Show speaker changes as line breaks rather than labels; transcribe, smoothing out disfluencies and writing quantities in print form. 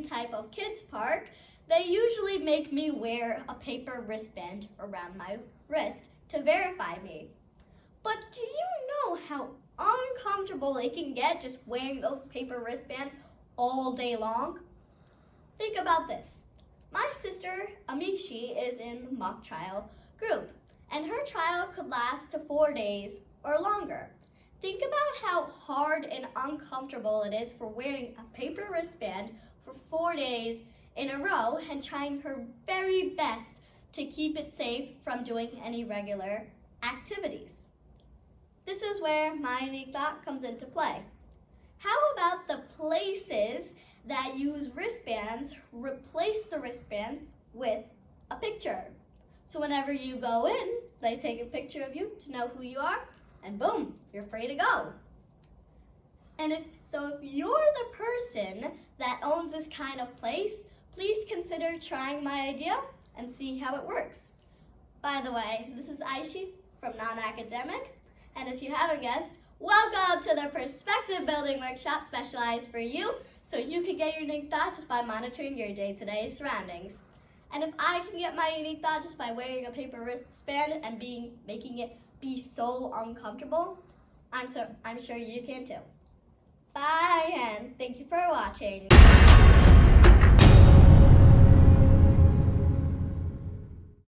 any type of kids park, they usually make me wear a paper wristband around my wrist to verify me. But do you know how uncomfortable it can get just wearing those paper wristbands all day long? Think about this. My sister, Aishi, is in the mock trial group, and her trial could last to 4 days or longer. Think about how hard and uncomfortable it is for wearing a paper wristband for 4 days in a row and trying her very best to keep it safe from doing any regular activities. This is where my unique thought comes into play. How about the places that use wristbands replace the wristbands with a picture? So whenever you go in, they take a picture of you to know who you are, and boom, you're free to go. And if you're the person that owns this kind of place, please consider trying my idea and see how it works. By the way, this is Aishi from Non-Academic, and if you haven't guessed, welcome to the Perspective Building Workshop specialized for you, so you can get your unique thought just by monitoring your day-to-day surroundings. And if I can get my unique thought just by wearing a paper wristband and making it be so uncomfortable, I'm sure you can too. Bye, and thank you for watching.